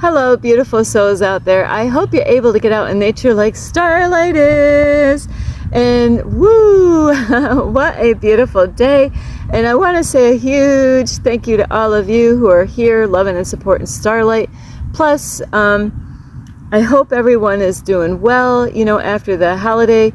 Hello, beautiful souls out there. I hope you're able to get out in nature like Starlight is. And woo, what a beautiful day. And I want to say a huge thank you to all of you who are here loving and supporting Starlight. Plus, I hope everyone is doing well, after the holiday.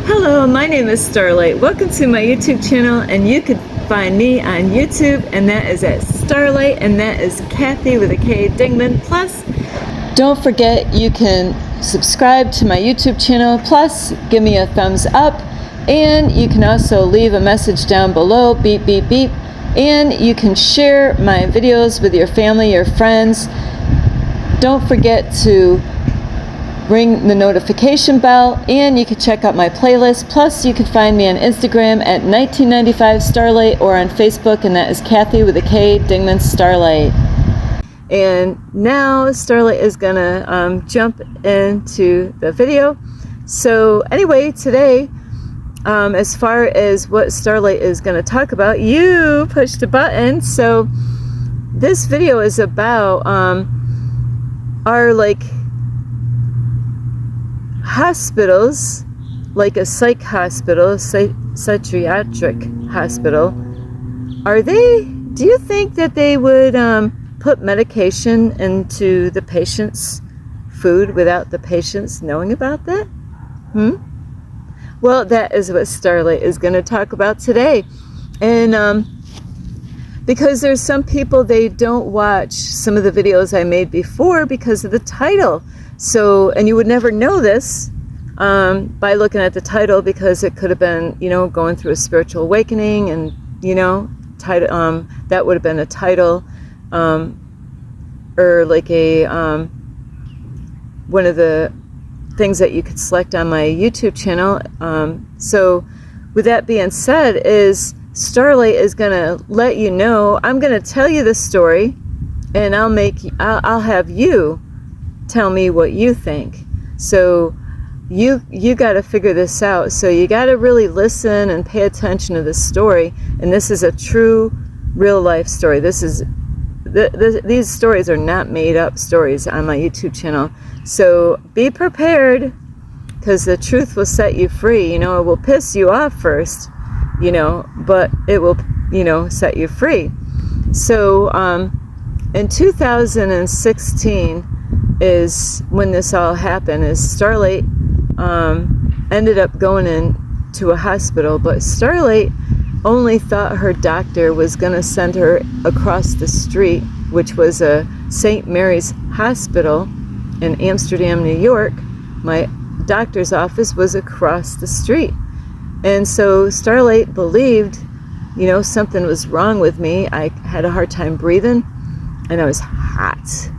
Hello, my name is Starlight. Welcome to my YouTube channel, and you can find me on YouTube, and that is at Starlight, and that is Kathy with a K, Dingman. Plus, don't forget you can subscribe to my YouTube channel, plus give me a thumbs up, and you can also leave a message down below, beep, beep, beep, and you can share my videos with your family, your friends. Don't forget to ring the notification bell, and you can check out my playlist. Plus, you can find me on Instagram at 1995 Starlight, or on Facebook, and that is Kathy with a K, Dingman Starlight. And now Starlight is gonna jump into the video. So anyway, today, as far as what Starlight is gonna talk about, you pushed a button. So this video is about our hospitals, like a psych hospital, psychiatric hospital. Do you think that they would put medication into the patient's food without the patients knowing about that? Well, that is what Starlight is going to talk about today. And because there's some people, they don't watch some of the videos I made before because of the title. So, and you would never know this by looking at the title, because it could have been, going through a spiritual awakening, and, title, that would have been a title, or like a, one of the things that you could select on my YouTube channel. So with that being said, Starlight is going to let you know, I'm going to tell you the story, and I'll have you tell me what you think. So you got to figure this out. So you got to really listen and pay attention to this story. And this is a true, real life story. These stories are not made up stories on my YouTube channel. So be prepared, because the truth will set you free. It will piss you off first, but it will, set you free. So in 2016 is when this all happened. Starlight ended up going into a hospital, but Starlight only thought her doctor was going to send her across the street, which was a St. Mary's hospital in Amsterdam, New York. My doctor's office was across the street. And so Starlight believed, something was wrong with me. I had a hard time breathing, and I was hot.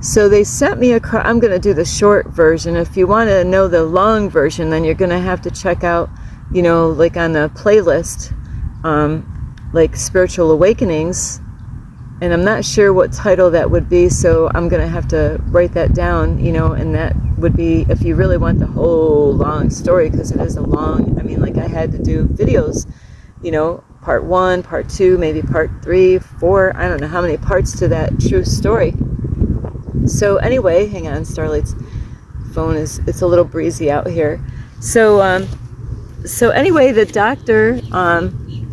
So they sent me across. I'm going to do the short version. If you want to know the long version, then you're going to have to check out, like on the playlist, like Spiritual Awakenings. And I'm not sure what title that would be, so I'm going to have to write that down, and that would be if you really want the whole long story, because it is a long, I had to do videos, part 1, part 2, maybe part 3, 4, I don't know how many parts to that true story. So anyway, hang on, Starlight's phone it's a little breezy out here. So anyway, the doctor,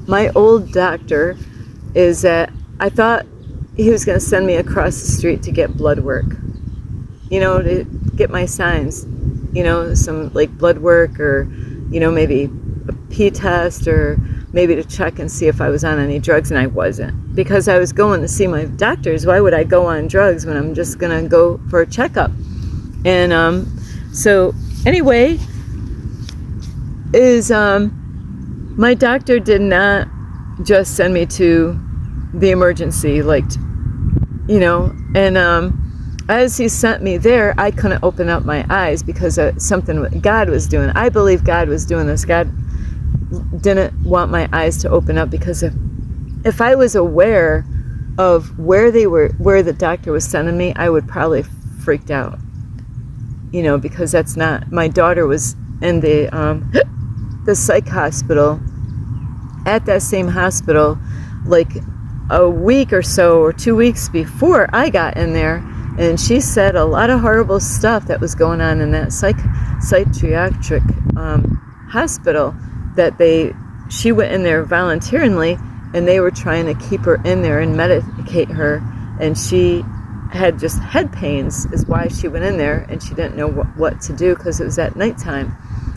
my old doctor, is that I thought he was going to send me across the street to get blood work, to get my signs, some like blood work, or, maybe a pee test, or maybe to check and see if I was on any drugs, and I wasn't, because I was going to see my doctors. Why would I go on drugs when I'm just going to go for a checkup? And so anyway, my doctor did not just send me to the emergency, and as he sent me there, I couldn't open up my eyes, because something God was doing. I believe God was doing this. God didn't want my eyes to open up, because if I was aware of where the doctor was sending me, I would probably freaked out, because that's not, my daughter was in the psych hospital, at that same hospital, like a week or so, or 2 weeks before I got in there. and she said a lot of horrible stuff that was going on in that psychiatric hospital, that she went in there voluntarily, and they were trying to keep her in there and medicate her, and she had just head pains is why she went in there, and she didn't know what to do because it was at nighttime.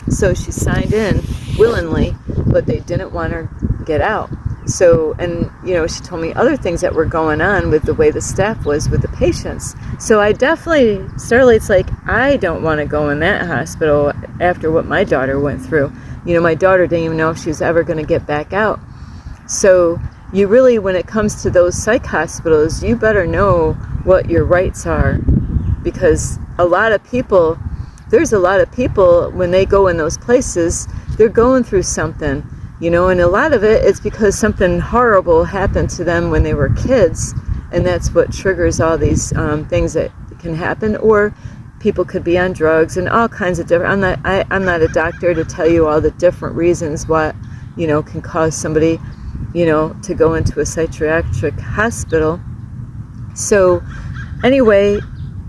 So she signed in willingly, but they didn't want her to get out. So, and she told me other things that were going on with the way the staff was with the patients. So I definitely, Starlight's like, I don't want to go in that hospital after what my daughter went through. My daughter didn't even know if she was ever going to get back out. So you really, when it comes to those psych hospitals, you better know what your rights are, because there's a lot of people when they go in those places, they're going through something, and a lot of it is because something horrible happened to them when they were kids, and that's what triggers all these things that can happen. Or people could be on drugs and all kinds of different. I'm not a doctor to tell you all the different reasons what can cause somebody to go into a psychiatric hospital. So anyway,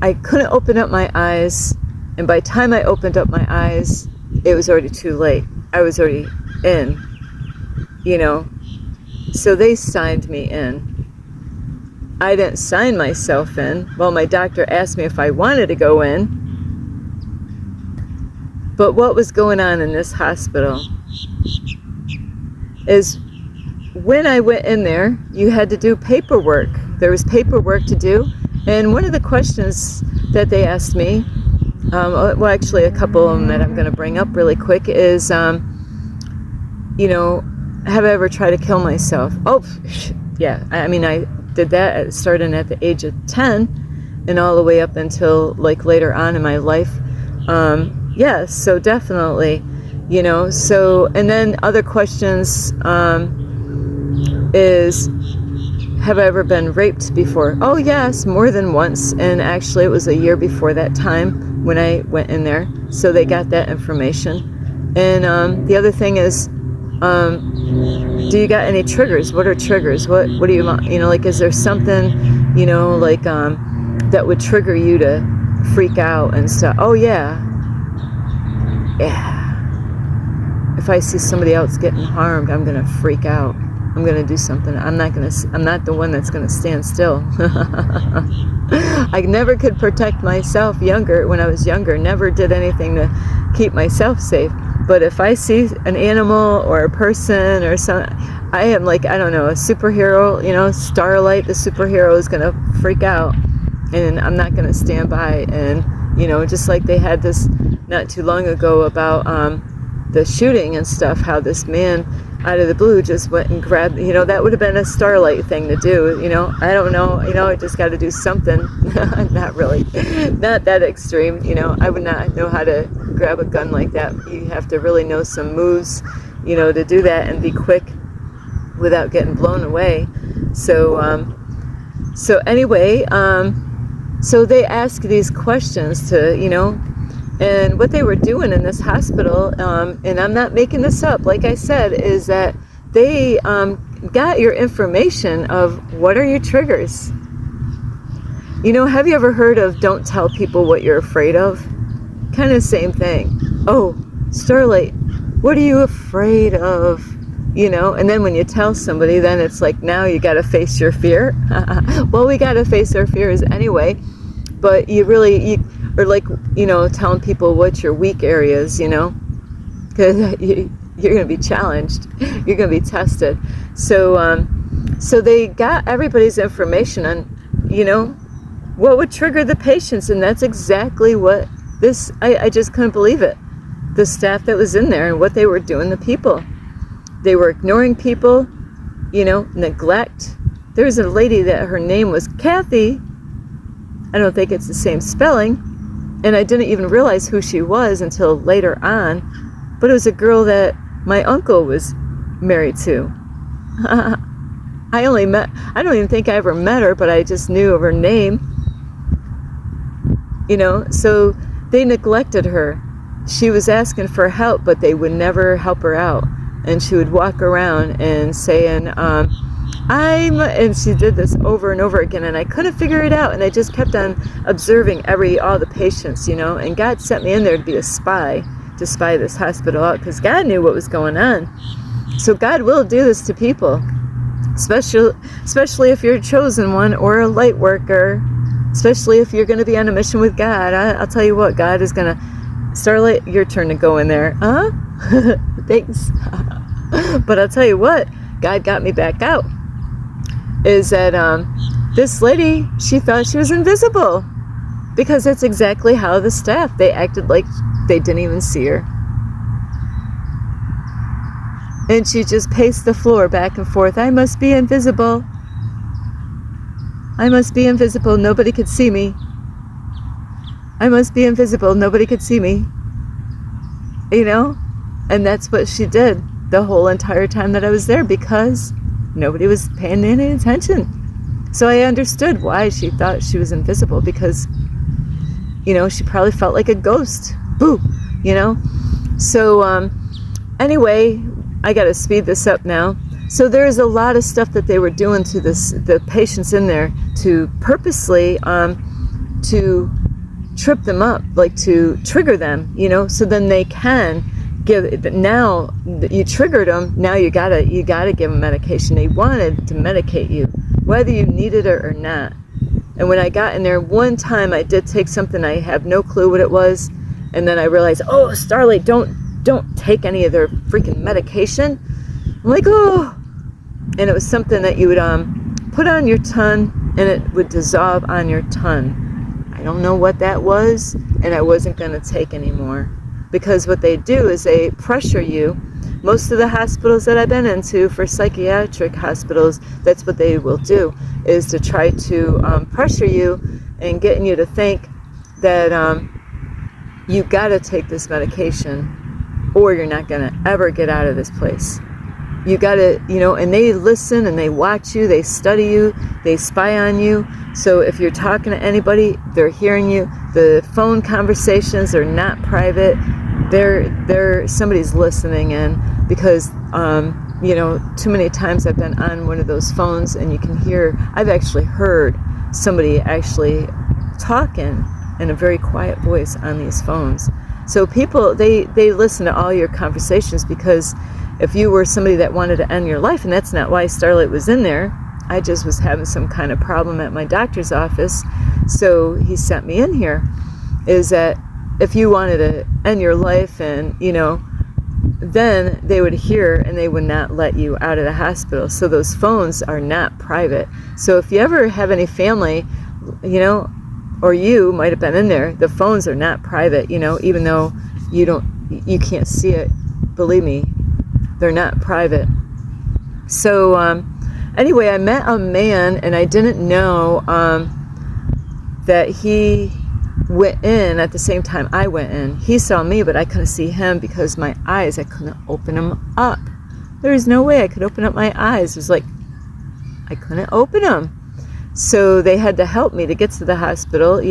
I couldn't open up my eyes, and by the time I opened up my eyes, it was already too late. I was already in, so they signed me in. I didn't sign myself in. Well, my doctor asked me if I wanted to go in. But what was going on in this hospital is when I went in there, you had to do paperwork. There was paperwork to do. And one of the questions that they asked me, well, actually a couple of them that I'm going to bring up really quick is, have I ever tried to kill myself? Oh, yeah. I mean, I did that starting at the age of 10 and all the way up until like later on in my life. Yeah, so definitely, so, and then other questions is, have I ever been raped before? Oh yes, more than once, and actually it was a year before that time when I went in there, so they got that information. And the other thing is, do you got any triggers? What are triggers? What do you want? Like, is there something, like that would trigger you to freak out and stuff? Oh yeah. If I see somebody else getting harmed, I'm gonna freak out. I'm gonna do something. I'm not the one that's gonna stand still. I never could protect myself when I was younger. Never did anything to keep myself safe. But if I see an animal or a person or something, I am like, I don't know, a superhero, Starlight, the superhero, is gonna freak out, and I'm not gonna stand by. And just like they had this not too long ago about the shooting and stuff, how this man out of the blue just went and grabbed, that would have been a Starlight thing to do, I don't know, I just got to do something. Not really, not that extreme, I would not know how to grab a gun like that. You have to really know some moves, to do that and be quick without getting blown away. So anyway, so they ask these questions to, and what they were doing in this hospital, and I'm not making this up, like I said, is that they got your information of what are your triggers. Have you ever heard of don't tell people what you're afraid of? Kind of same thing. Oh, Starlight, what are you afraid of? And then when you tell somebody, then it's like, now you got to face your fear. Well, we got to face our fears anyway, but or like, telling people what's your weak areas, because you're going to be challenged. You're going to be tested. So, so they got everybody's information on, what would trigger the patients. And that's exactly what I just couldn't believe it. The staff that was in there and what they were doing to people. They were ignoring people, neglect. There was a lady that her name was Kathy. I don't think it's the same spelling. And I didn't even realize who she was until later on. But it was a girl that my uncle was married to. I don't even think I ever met her, but I just knew of her name. So they neglected her. She was asking for help, but they would never help her out. And she would walk around and saying, and she did this over and over again, and I couldn't figure it out, and I just kept on observing all the patients, and God sent me in there to be a spy, to spy this hospital out, because God knew what was going on. So God will do this to people, especially if you're a chosen one or a light worker, especially if you're going to be on a mission with God. I'll tell you what, God is going to, Starlight, your turn to go in there. Thanks. But I'll tell you what, God got me back out. Is that this lady, she thought she was invisible, because that's exactly how the staff, they acted like they didn't even see her. And she just paced the floor back and forth. I must be invisible. I must be invisible. Nobody could see me. I must be invisible. Nobody could see me. And that's what she did the whole entire time that I was there, because nobody was paying any attention. So I understood why she thought she was invisible, because, she probably felt like a ghost. Boo, So anyway, I got to speed this up now. So there's a lot of stuff that they were doing to the patients in there to purposely to trip them up, like to trigger them, so then they can give. Now that you triggered them, now you gotta give them medication. They wanted to medicate you, whether you needed it or not. And when I got in there, one time I did take something, I have no clue what it was, and then I realized, oh, Starlight, don't take any of their freaking medication. I'm like, oh. And it was something that you would put on your tongue, and it would dissolve on your tongue. I don't know what that was, and I wasn't going to take anymore, because what they do is they pressure you. Most of the hospitals that I've been into, for psychiatric hospitals, that's what they will do, is to try to pressure you and getting you to think that you got to take this medication, or you're not going to ever get out of this place. You got to, and they listen and they watch you, they study you, they spy on you. So if you're talking to anybody, they're hearing you. The phone conversations are not private. They're somebody's listening in, because, too many times I've been on one of those phones and you can hear, I've actually heard somebody actually talking in a very quiet voice on these phones. So people, they listen to all your conversations, because if you were somebody that wanted to end your life, and that's not why Starlight was in there, I just was having some kind of problem at my doctor's office, so he sent me in here, is that if you wanted to end your life, and, then they would hear and they would not let you out of the hospital. So those phones are not private. So if you ever have any family, or you might have been in there, the phones are not private, even though you can't see it. Believe me, they're not private. So anyway, I met a man, and I didn't know that he went in at the same time I went in. He saw me, but I couldn't see him because my eyes, I couldn't open them up. There was no way I could open up my eyes. It was like I couldn't open them. So they had to help me to get to the hospital,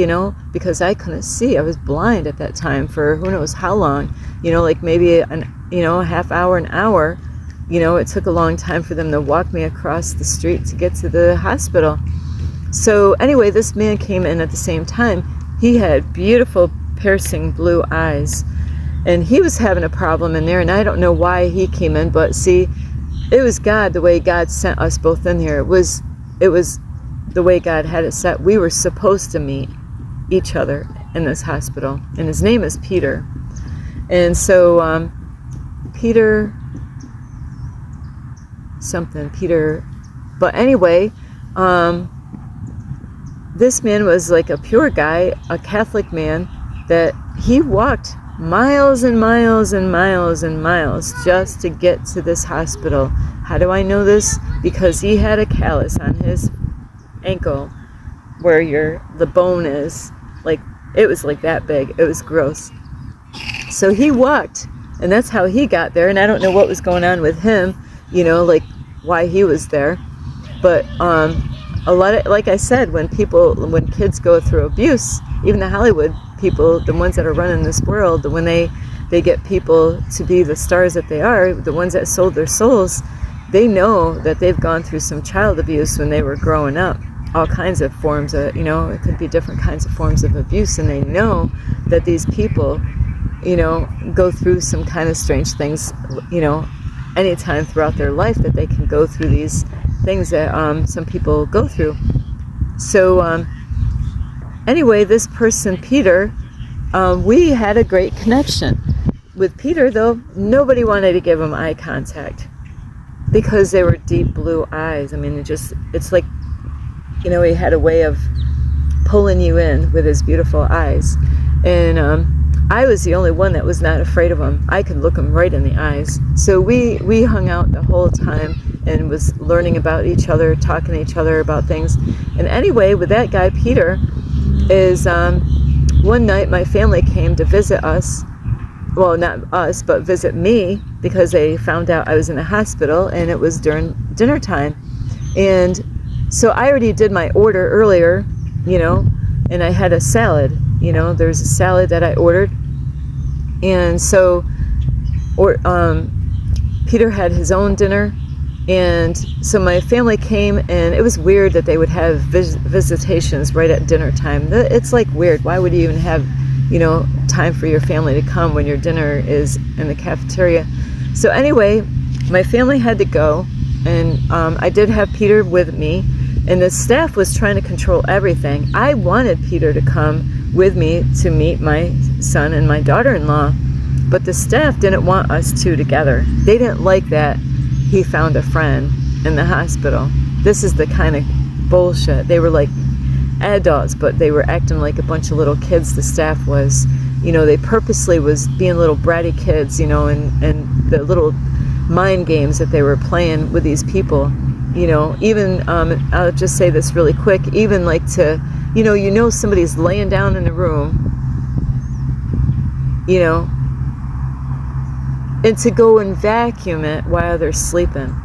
because I couldn't see. I was blind at that time for who knows how long, like maybe a half hour, an hour. It took a long time for them to walk me across the street to get to the hospital. So anyway, this man came in at the same time. He had beautiful, piercing blue eyes, and he was having a problem in there, and I don't know why he came in, but see, it was God, the way God sent us both in here. It was the way God had it set. We were supposed to meet each other in this hospital, and his name is Peter. And so Peter, but anyway, this man was like a pure guy, a Catholic man, that he walked miles and miles and miles and miles just to get to this hospital. How do I know this? Because he had a callus on his ankle where the bone is. Like, it was like that big. It was gross. So he walked, and that's how he got there. And I don't know what was going on with him, like why he was there. But a lot of, like I said, when kids go through abuse, even the Hollywood people, the ones that are running this world, when they get people to be the stars that they are, the ones that sold their souls, they know that they've gone through some child abuse when they were growing up. All kinds of forms of, it could be different kinds of forms of abuse, and they know that these people, go through some kind of strange things, anytime throughout their life, that they can go through these things that some people go through. So anyway, this person, Peter, we had a great connection. With Peter, though, nobody wanted to give him eye contact because they were deep blue eyes. I mean, it's like, he had a way of pulling you in with his beautiful eyes. And I was the only one that was not afraid of him. I could look him right in the eyes. So we hung out the whole time and was learning about each other, talking to each other about things. And anyway, with that guy, Peter, is one night my family came to visit us. Well, not us, but visit me, because they found out I was in a hospital, and it was during dinner time. And so I already did my order earlier, and I had a salad. There's a salad that I ordered. And so Peter had his own dinner. And so my family came, and it was weird that they would have visitations right at dinner time. It's like weird. Why would you even have time for your family to come when your dinner is in the cafeteria? So anyway, my family had to go, and I did have Peter with me, and the staff was trying to control everything. I wanted Peter to come with me to meet my son and my daughter-in-law, but the staff didn't want us two together. They didn't like that he found a friend in the hospital. This is the kind of bullshit. They were like adults, but they were acting like a bunch of little kids, the staff was. They purposely was being little bratty kids, and the little mind games that they were playing with these people, even, I'll just say this really quick, even like to, somebody's laying down in the room, and to go and vacuum it while they're sleeping.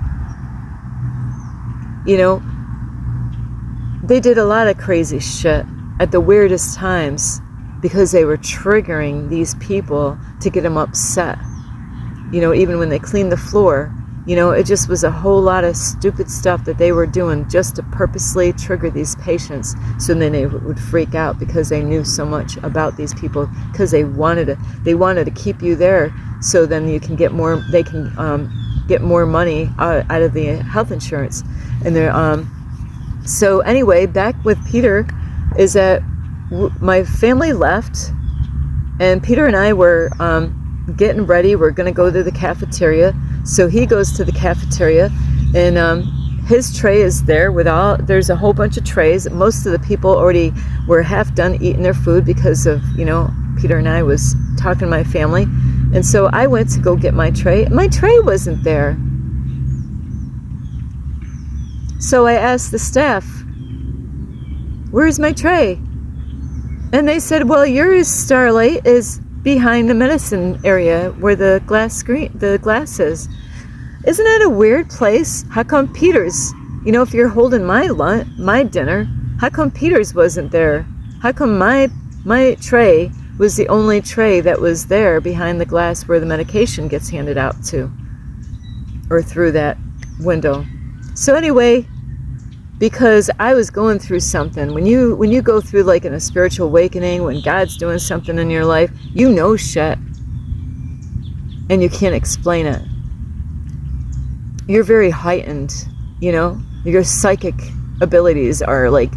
They did a lot of crazy shit at the weirdest times because they were triggering these people to get them upset. Even when they cleaned the floor, it just was a whole lot of stupid stuff that they were doing just to purposely trigger these patients, so then they would freak out because they knew so much about these people, because they wanted to keep you there, so then you can get more. They can get more money out of the health insurance, and they're So anyway, back with Peter, is that my family left, and Peter and I were getting ready. We're going to go to the cafeteria. So he goes to the cafeteria, and his tray is there there's a whole bunch of trays. Most of the people already were half done eating their food because of, Peter and I was talking to my family. And so I went to go get my tray. My tray wasn't there. So I asked the staff, "Where's my tray?" And they said, "Well, yours, Starlight, is behind the medicine area where the glass is." Isn't that a weird place? How come Peter's, if you're holding my dinner, how come Peter's wasn't there? How come my tray was the only tray that was there behind the glass where the medication gets handed out to, or through that window? So anyway, because I was going through something. When you go through like in a spiritual awakening, when God's doing something in your life, shit, and you can't explain it. You're very heightened, your psychic abilities are like,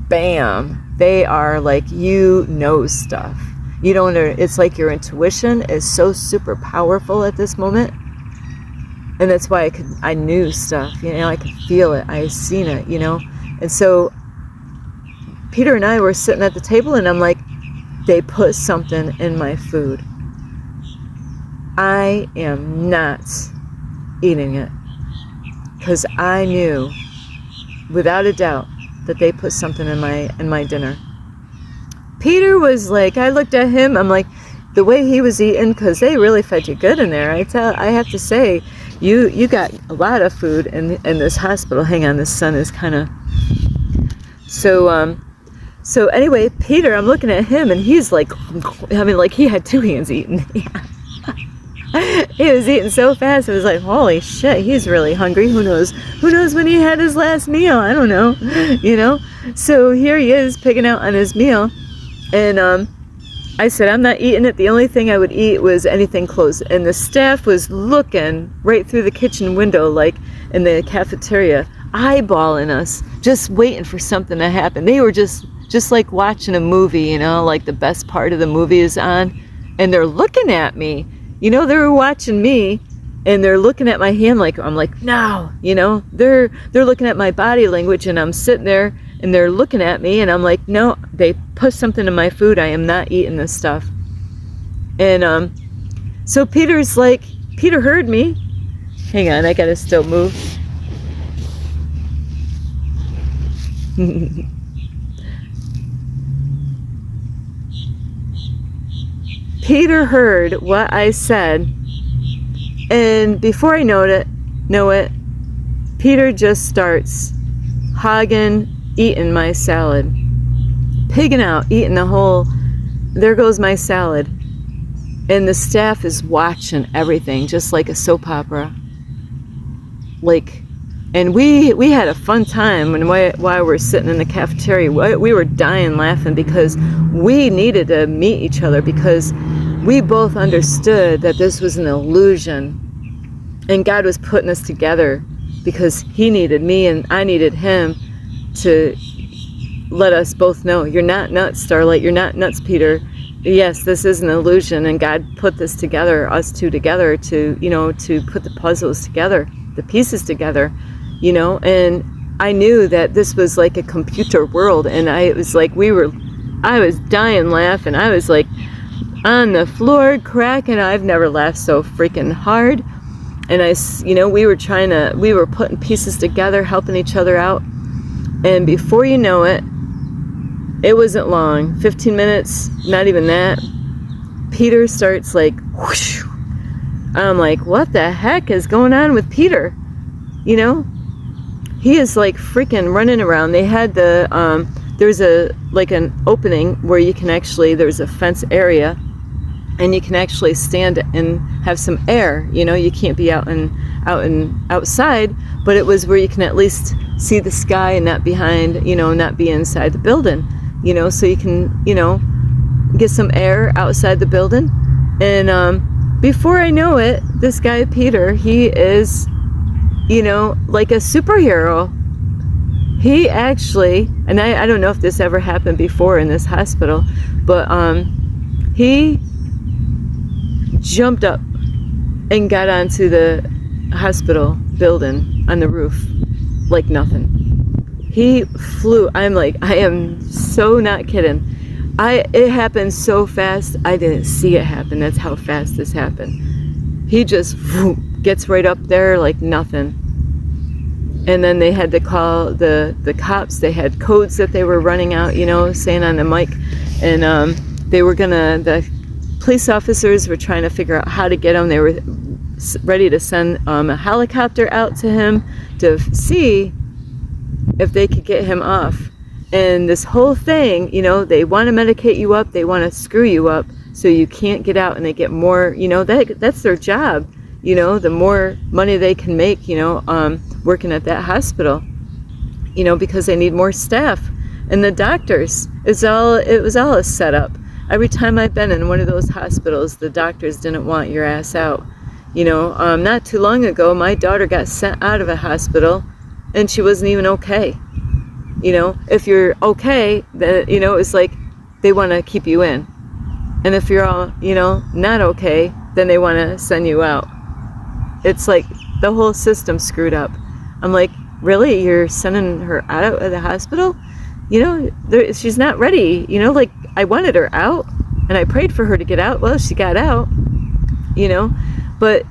bam, they are like, stuff. You don't know, it's like your intuition is so super powerful at this moment. And that's why I knew stuff, I could feel it, I seen it, And so Peter and I were sitting at the table, and I'm like, they put something in my food. I am not eating it, because I knew without a doubt that they put something in my dinner. Peter was like, I looked at him, I'm like, the way he was eating, because they really fed you good in there. I have to say, you got a lot of food in this hospital. Hang on, the sun is kind of... So anyway, Peter, I'm looking at him, and he's like, like he had two hands eating. He was eating so fast. It was like, holy shit, he's really hungry. Who knows? Who knows when he had his last meal? I don't know. You know? So here he is pigging out on his meal. And I said, I'm not eating it. The only thing I would eat was anything close. And the staff was looking right through the kitchen window, like in the cafeteria, eyeballing us, just waiting for something to happen. They were just like watching a movie, you know, like the best part of the movie is on. And they're looking at me. You know, they were watching me, and they're looking at my hand like, I'm like, no, you know, they're looking at my body language, and I'm sitting there, and they're looking at me, and I'm like, no, they put something in my food. I am not eating this stuff. And so Peter's like, Peter heard me. Hang on, I gotta still move. Peter heard what I said, and before I know it, Peter just starts hogging, eating my salad, pigging out, eating the whole, there goes my salad. And the staff is watching everything, just like a soap opera. Like, and we had a fun time while we're sitting in the cafeteria. We were dying laughing because we needed to meet each other, because we both understood that this was an illusion, and God was putting us together because he needed me and I needed him to let us both know, you're not nuts, Starlight, you're not nuts, Peter. Yes, this is an illusion, and God put this together, us two together, to, you know, to put the puzzles together, the pieces together, you know. And I knew that this was like a computer world, and I was dying laughing. I was like on the floor cracking. I've never laughed so freaking hard. And we were putting pieces together, helping each other out. And before you know it, it wasn't long, 15 minutes, not even that, Peter starts like, whoosh. I'm like, what the heck is going on with Peter? You know, he is like freaking running around. They had there's an opening where you can actually, there's a fence area, and you can actually stand and have some air. You know, you can't be outside, but it was where you can at least see the sky and not not be inside the building, you know, so you can, you know, get some air outside the building. And before I know it, this guy Peter, he is, you know, like a superhero. He actually, and I don't know if this ever happened before in this hospital, but he jumped up and got onto the hospital building on the roof like nothing. He flew. I'm like, I am so not kidding. It happened so fast, I didn't see it happen. That's how fast this happened. He just gets right up there like nothing. And then they had to call the cops. They had codes that they were running out, you know, saying on the mic. And the police officers were trying to figure out how to get him. They were ready to send a helicopter out to him to see if they could get him off. And this whole thing, you know, they want to medicate you up, they want to screw you up so you can't get out, and they get more, you know, that's their job, you know, the more money they can make, you know, working at that hospital, you know, because they need more staff. And the doctors, it was all a setup. Every time I've been in one of those hospitals, the doctors didn't want your ass out. You know, not too long ago, my daughter got sent out of a hospital, and she wasn't even okay. You know, if you're okay, then, you know, it's like they want to keep you in. And if you're all, you know, not okay, then they want to send you out. It's like the whole system's screwed up. I'm like, really? You're sending her out of the hospital? You know, she's not ready. You know, like, I wanted her out, and I prayed for her to get out. Well, she got out, you know. But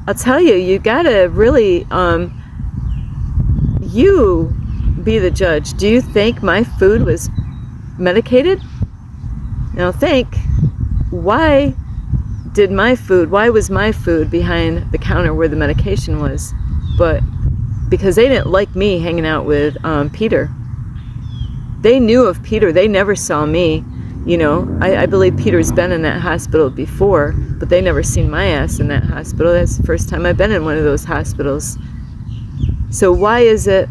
I'll tell you, you gotta really, you be the judge. Do you think my food was medicated? Now think, why was my food behind the counter where the medication was? But because they didn't like me hanging out with Peter. They knew of Peter. They never saw me. You know, I believe Peter's been in that hospital before, but they never seen my ass in that hospital. That's the first time I've been in one of those hospitals. So why is it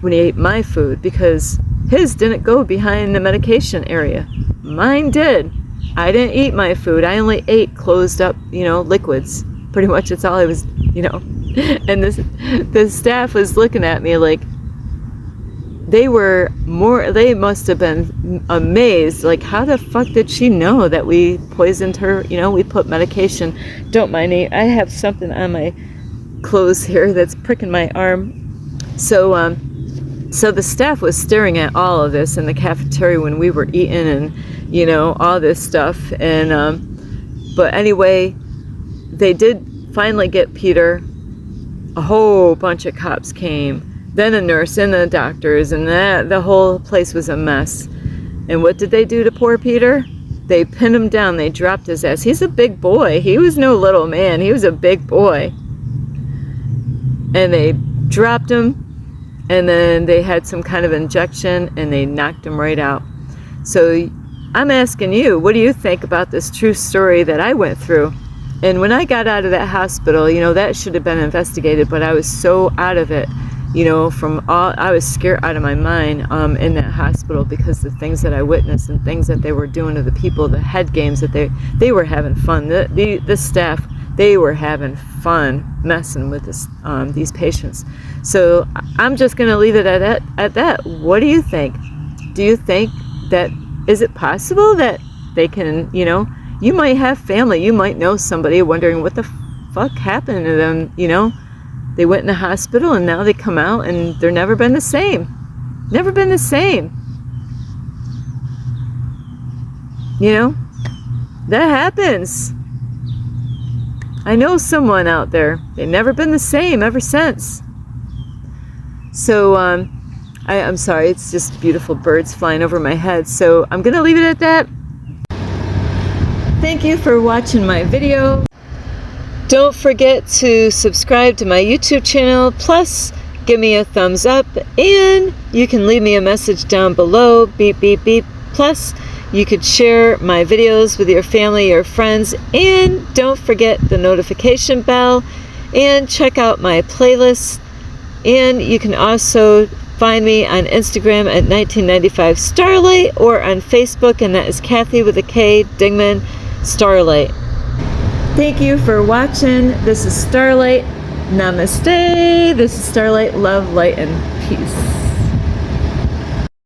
when he ate my food? Because his didn't go behind the medication area. Mine did. I didn't eat my food. I only ate closed up, you know, liquids. Pretty much that's all I was, you know. And the staff was looking at me like, they must have been amazed, like, how the fuck did she know that we poisoned her? You know, we put medication. Don't mind me, I have something on my clothes here that's pricking my arm. So so the staff was staring at all of this in the cafeteria when we were eating, and, you know, all this stuff. And but anyway, they did finally get Peter. A whole bunch of cops came, then a nurse and the doctors, and the whole place was a mess. And what did they do to poor Peter? They pinned him down. They dropped his ass. He's a big boy. He was no little man. He was a big boy. And they dropped him, and then they had some kind of injection, and they knocked him right out. So I'm asking you, what do you think about this true story that I went through? And when I got out of that hospital, you know, that should have been investigated, but I was so out of it, you know, I was scared out of my mind in that hospital, because the things that I witnessed and things that they were doing to the people, the head games that they were having fun. The staff, they were having fun messing with these patients. So I'm just going to leave it at that. What do you think? Do you think that, is it possible that they can, you know, you might have family, you might know somebody wondering what the fuck happened to them, you know? They went in the hospital and now they come out and they're never been the same. Never been the same. You know? That happens. I know someone out there. They've never been the same ever since. So, I'm sorry, it's just beautiful birds flying over my head. So I'm going to leave it at that. Thank you for watching my video. Don't forget to subscribe to my YouTube channel, plus give me a thumbs up, and you can leave me a message down below, beep, beep, beep. Plus, you could share my videos with your family or friends, and don't forget the notification bell, and check out my playlist. And you can also find me on Instagram at 1995 Starlight, or on Facebook, and that is Kathy with a K, Dingman, Starlight. Thank you for watching. This is Starlight. Namaste. This is Starlight. Love, light, and peace.